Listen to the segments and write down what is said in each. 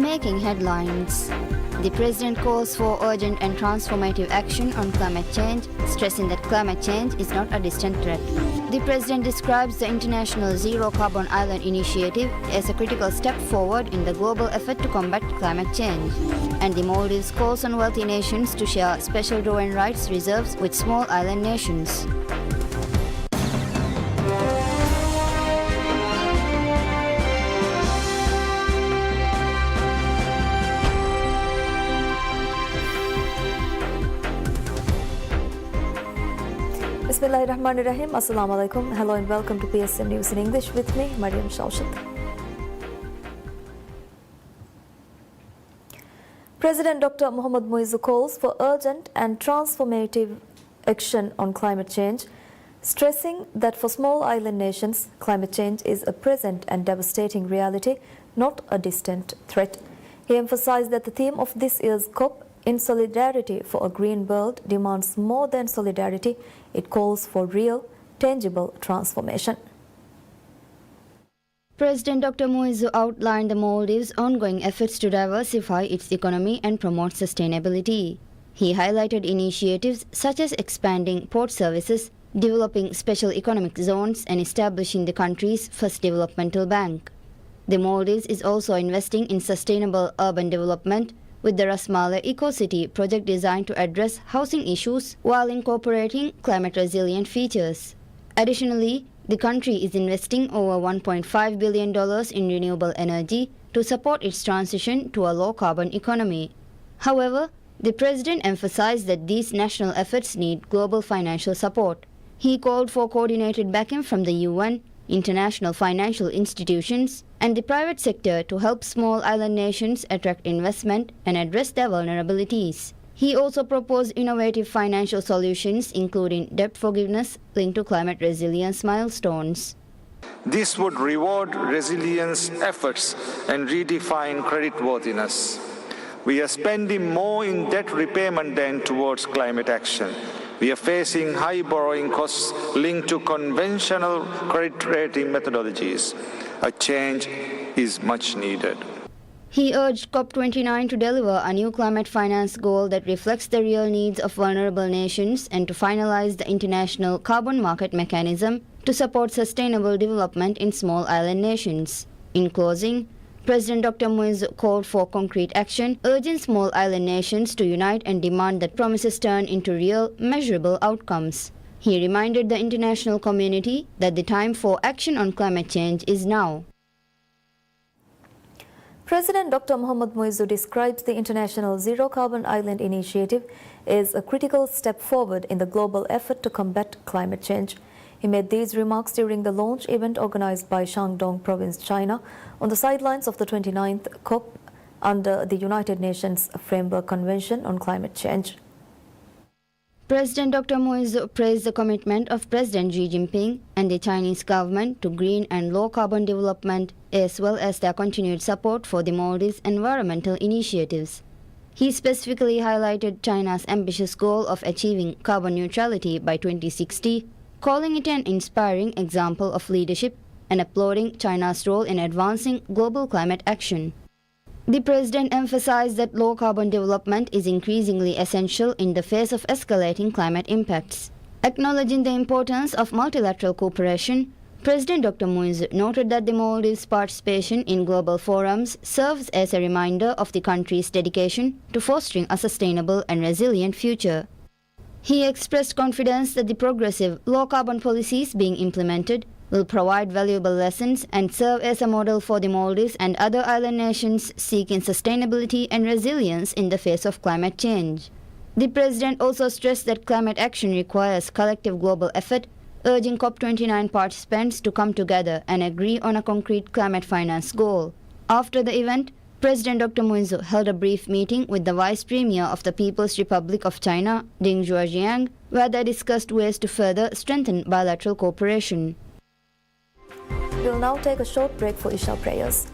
making headlines. The president calls for urgent and transformative action on climate change, stressing that climate change is not a distant threat. The president describes the International Zero Carbon Island Initiative as a critical step forward in the global effort to combat climate change. And the Maldives calls on wealthy nations to share special drawing rights reserves with small island nations. Bismillahirrahmanirrahim. Assalamu alaikum. Hello and welcome to PSM News in English with me, Mariam Shawshat. President Dr. Mohammad Muizzu calls for urgent and transformative action on climate change, stressing that for small island nations, climate change is a present and devastating reality, not a distant threat. He emphasized that the theme of this year's COP, in solidarity for a green world, demands more than solidarity. It calls for real, tangible transformation. President Dr. Muizzu outlined the Maldives' ongoing efforts to diversify its economy and promote sustainability. He highlighted initiatives such as expanding port services, developing special economic zones, and establishing the country's first developmental bank. The Maldives is also investing in sustainable urban development, with the Ras Maleh Eco-City project designed to address housing issues while incorporating climate-resilient features. Additionally, the country is investing over $1.5 billion in renewable energy to support its transition to a low-carbon economy. However, the president emphasized that these national efforts need global financial support. He called for coordinated backing from the UN, international financial institutions, and the private sector to help small island nations attract investment and address their vulnerabilities. He also proposed innovative financial solutions, including debt forgiveness linked to climate resilience milestones. This would reward resilience efforts and redefine creditworthiness. We are spending more in debt repayment than towards climate action. We are facing high borrowing costs linked to conventional credit rating methodologies. A change is much needed. He urged COP29 to deliver a new climate finance goal that reflects the real needs of vulnerable nations and to finalize the international carbon market mechanism to support sustainable development in small island nations. In closing, President Dr. Muizzu called for concrete action, urging small island nations to unite and demand that promises turn into real, measurable outcomes. He reminded the international community that the time for action on climate change is now. President Dr. Mohammad Muizzu describes the International Zero Carbon Island Initiative as a critical step forward in the global effort to combat climate change. He made these remarks during the launch event organized by Shandong Province, China, on the sidelines of the 29th COP under the United Nations Framework Convention on Climate Change. President Dr. Muizzu praised the commitment of President Xi Jinping and the Chinese government to green and low-carbon development, as well as their continued support for the Maldives' environmental initiatives. He specifically highlighted China's ambitious goal of achieving carbon neutrality by 2060, calling it an inspiring example of leadership and applauding China's role in advancing global climate action. The president emphasized that low-carbon development is increasingly essential in the face of escalating climate impacts. Acknowledging the importance of multilateral cooperation, President Dr. Muizzu noted that the Maldives' participation in global forums serves as a reminder of the country's dedication to fostering a sustainable and resilient future. He expressed confidence that the progressive, low-carbon policies being implemented will provide valuable lessons and serve as a model for the Maldives and other island nations seeking sustainability and resilience in the face of climate change. The president also stressed that climate action requires collective global effort, urging COP29 participants to come together and agree on a concrete climate finance goal. After the event, President Dr. Muizzu held a brief meeting with the Vice Premier of the People's Republic of China, Ding Zhuojiang, where they discussed ways to further strengthen bilateral cooperation. We will now take a short break for Isha prayers.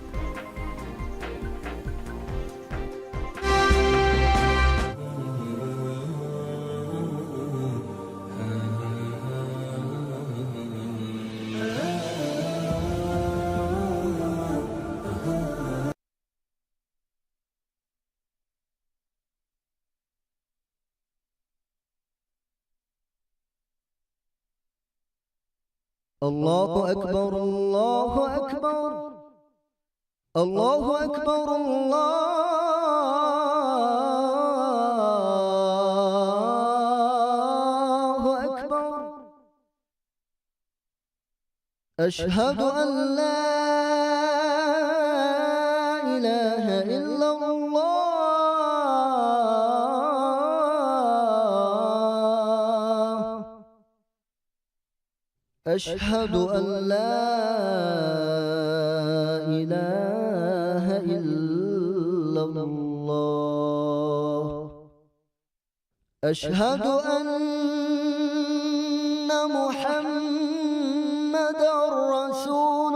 الله أكبر الله أكبر الله أكبر الله أكبر أشهد أن لا إله إلا الله أشهد أن لا إله إلا الله أشهد أن محمدا رسول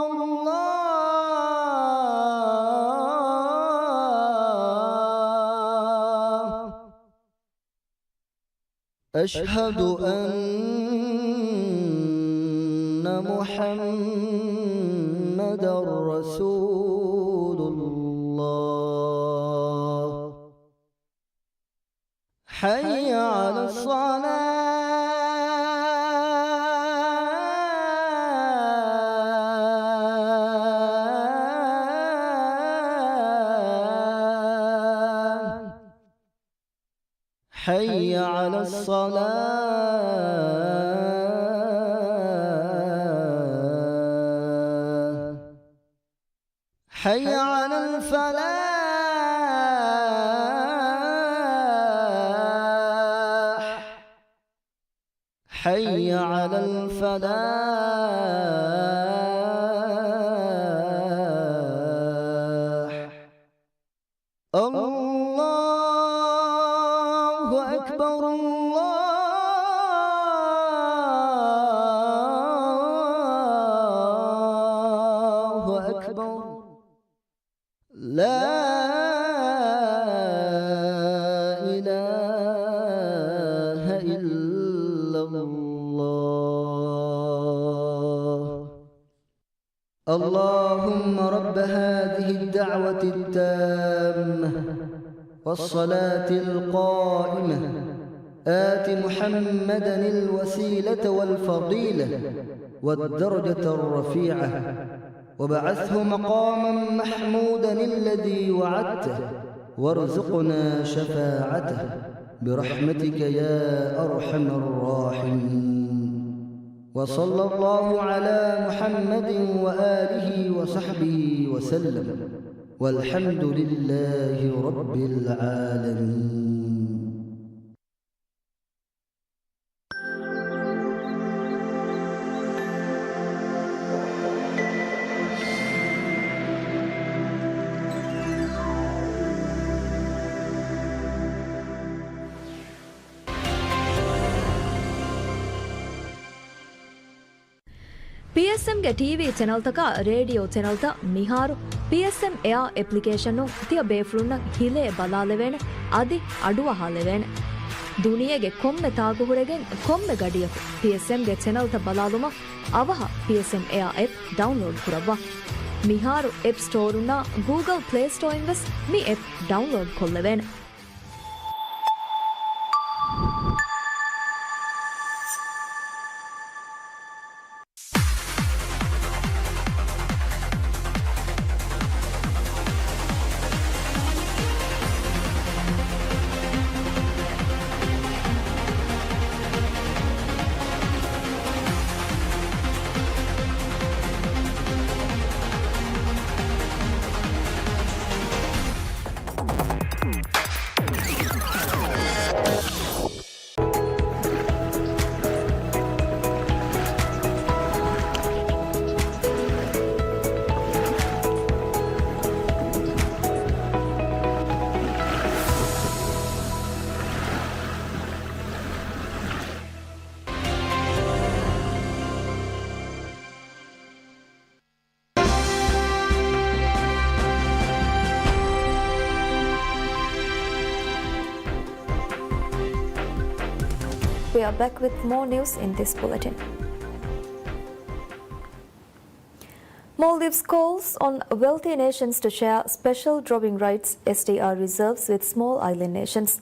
الله أشهد أن محمدا رسول الله حي على الصلاة حي على الصلاة حي على الفلاح حي على الفلاح الله أكبر الله أكبر لا إله إلا الله اللهم رب هذه الدعوة التامة والصلاة القائمة آت محمدا الوسيلة والفضيلة والدرجة الرفيعة وبعثه مقاما محمودا الذي وعدته وارزقنا شفاعته برحمتك يا أرحم الراحمين وصلى الله على محمد وآله وصحبه وسلم والحمد لله رب العالمين. PSM ಗೆ TV channel ತಕ radio channel ತ ಮಿಹಾರು PSM Air application ತಿಯ ಬೇಫ್ಲುನ್ನ ಹಿಲೆ ಬಲಾಲೆವೇನೆ ಅದಿ ಅಡುವ ಹಾಲೆವೇನೆ ದುನಿಯೆಗೆ ಕೊಮ್ಮೆ ತಾಗುಹುರೆಗೆ ಕೊಮ್ಮೆ ಗಡಿಯಕು PSM ಗೆ channel ತ ಬಲಾಲುಮ ಅವಹ PSM Air app download ಕುರವ್ವ ಮಿಹಾರು app ಸ್ಟೋರ್ ಉನ್ನ Google Play Store ಇಂವೆಸ್ ಮಿ app ಡೌನ್ಲೋಡ್ ಕೊಲ್ಲೆವೇನೆ. We are back with more news in this bulletin. Maldives calls on wealthy nations to share special drawing rights SDR reserves with small island nations.